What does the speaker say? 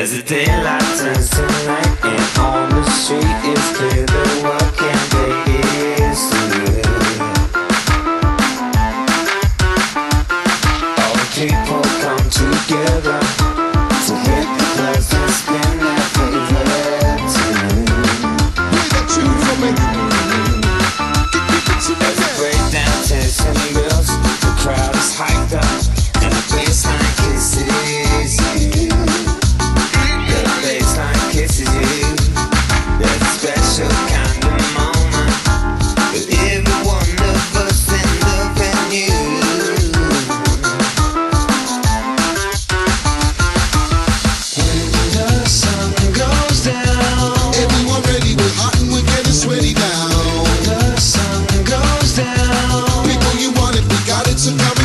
As the daylight turns to night and on the street it's clear that what can take is through. All the people come together to hit the buzz and spin their favorite tune. Play that tune for me. As the breakdown tension builds, the crowd is hyped up and the bassline kisses you. The bassline kisses you. That's a special kind of moment for every one of us in the venue. When the sun goes down, Everyone ready, we're hot and we're getting sweaty now. the sun goes down. People, you want it, we got it, so come